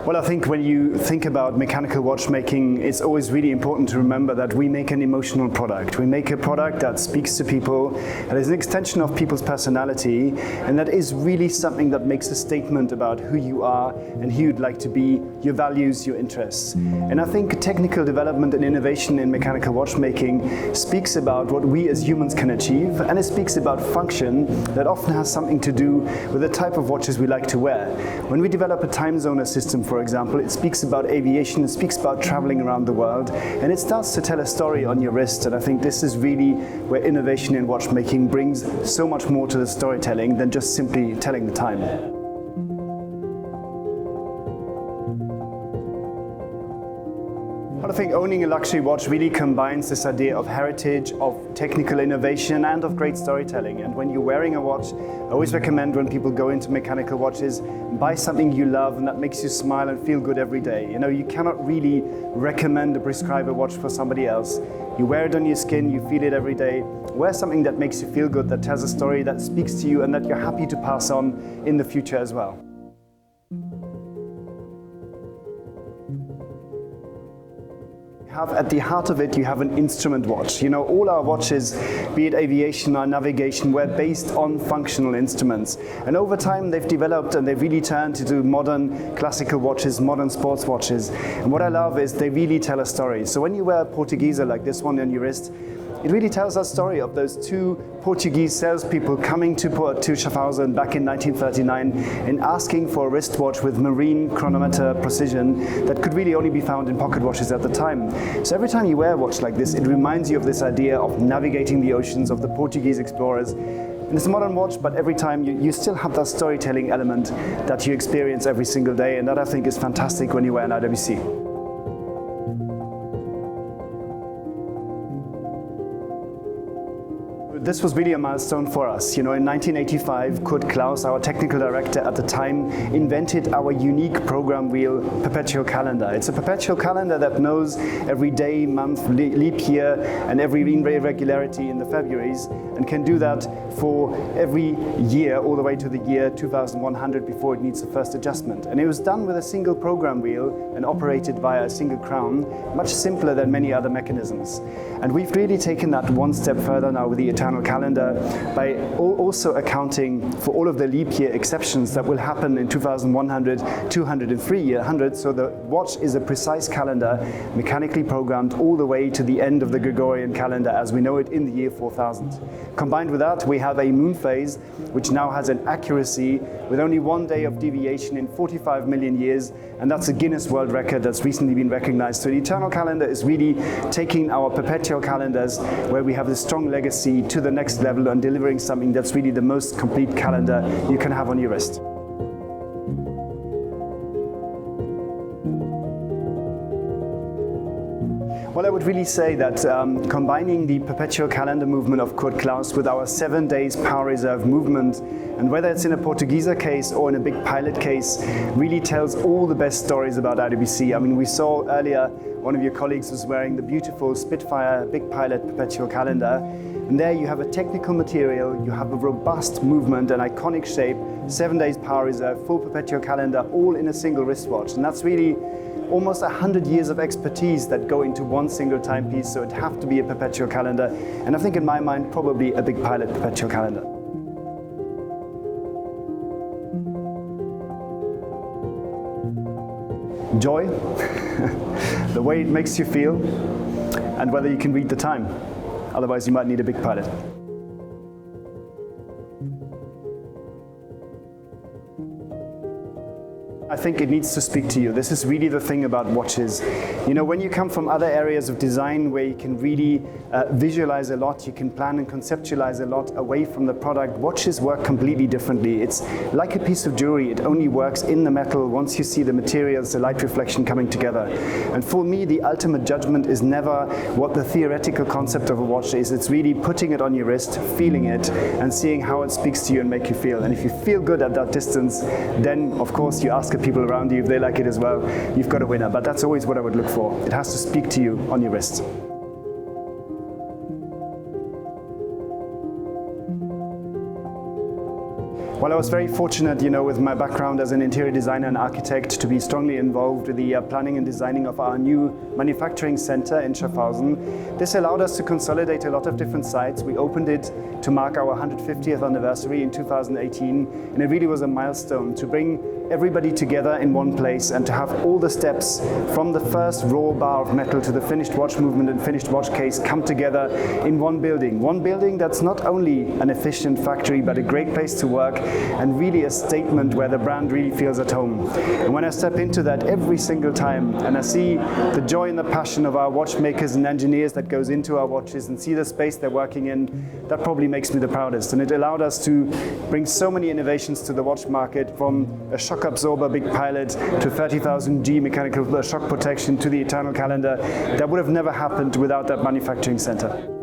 Well, I think when you think about mechanical watchmaking, it's always really important to remember that we make an emotional product. We make a product that speaks to people, that is an extension of people's personality, and that is really something that makes a statement about who you are and who you'd like to be, your values, your interests. And I think technical development and innovation in mechanical watchmaking speaks about what we as humans can achieve, and it speaks about function that often has something to do with the type of watches we like to wear. When we develop a time zoner system, for example, it speaks about aviation, it speaks about traveling around the world, and it starts to tell a story on your wrist. And I think this is really where innovation in watchmaking brings so much more to the storytelling than just simply telling the time. I think owning a luxury watch really combines this idea of heritage, of technical innovation, and of great storytelling. And when you're wearing a watch, I always recommend when people go into mechanical watches, buy something you love and that makes you smile and feel good every day. You know, you cannot really recommend or prescribe a watch for somebody else. You wear it on your skin, you feel it every day. Wear something that makes you feel good, that tells a story, that speaks to you, and that you're happy to pass on in the future as well. At the heart of it, you have an instrument watch. You know, all our watches, be it aviation or navigation, were based on functional instruments. And over time, they've developed and they've really turned into modern classical watches, modern sports watches. And what I love is they really tell a story. So when you wear a Portuguesa like this one on your wrist, it really tells a story of those two Portuguese salespeople coming to Schaffhausen back in 1939 and asking for a wristwatch with marine chronometer precision that could really only be found in pocket watches at the time. So every time you wear a watch like this, it reminds you of this idea of navigating the oceans, of the Portuguese explorers. And it's a modern watch, but every time you still have that storytelling element that you experience every single day, and that I think is fantastic when you wear an IWC. This was really a milestone for us. You know, in 1985, Kurt Klaus, our technical director at the time, invented our unique program wheel perpetual calendar. It's a perpetual calendar that knows every day, month, leap year, and every irregularity in the Februaries, and can do that for every year all the way to the year 2100 before it needs the first adjustment. And it was done with a single program wheel and operated via a single crown, much simpler than many other mechanisms. And we've really taken that one step further now with the eternal calendar by also accounting for all of the leap year exceptions that will happen in 2100, 200 and 300. So the watch is a precise calendar, mechanically programmed all the way to the end of the Gregorian calendar as we know it in the year 4000. Combined with that, we have a moon phase which now has an accuracy with only 1 day of deviation in 45 million years, and that's a Guinness World Record that's recently been recognized. So the eternal calendar is really taking our perpetual calendars, where we have this strong legacy, to the next level and delivering something that's really the most complete calendar you can have on your wrist. Well, I would really say that combining the perpetual calendar movement of Kurt Klaus with our 7 days power reserve movement, and whether it's in a Portuguesa case or in a big pilot case, really tells all the best stories about IWC. I mean, we saw earlier one of your colleagues was wearing the beautiful Spitfire Big Pilot perpetual calendar, and there you have a technical material, you have a robust movement, an iconic shape, 7 days power reserve, full perpetual calendar, all in a single wristwatch. And that's really almost 100 years of expertise that go into one single timepiece, so it have to be a perpetual calendar, and I think in my mind probably a Big Pilot perpetual calendar. Joy, the way it makes you feel, and whether you can read the time. Otherwise you might need a Big Pilot. I think it needs to speak to you. This is really the thing about watches. You know, when you come from other areas of design where you can really visualize a lot, you can plan and conceptualize a lot away from the product, watches work completely differently. It's like a piece of jewelry. It only works in the metal once you see the materials, the light reflection coming together. And for me, the ultimate judgment is never what the theoretical concept of a watch is. It's really putting it on your wrist, feeling it, and seeing how it speaks to you and make you feel. And if you feel good at that distance, then of course you ask people around you if they like it as well. You've got a winner, but that's always what I would look for. It has to speak to you on your wrist. Well, I was very fortunate, with my background as an interior designer and architect to be strongly involved with the planning and designing of our new manufacturing center in Schaffhausen. This allowed us to consolidate a lot of different sites. We opened it to mark our 150th anniversary in 2018, and it really was a milestone to bring everybody together in one place and to have all the steps from the first raw bar of metal to the finished watch movement and finished watch case come together in one building. One building that's not only an efficient factory but a great place to work and really a statement where the brand really feels at home. And when I step into that every single time and I see the joy and the passion of our watchmakers and engineers that goes into our watches and see the space they're working in, that probably makes me the proudest. And it allowed us to bring so many innovations to the watch market, from a shock absorber big pilot to 30,000 G mechanical shock protection to the eternal calendar, that would have never happened without that manufacturing center.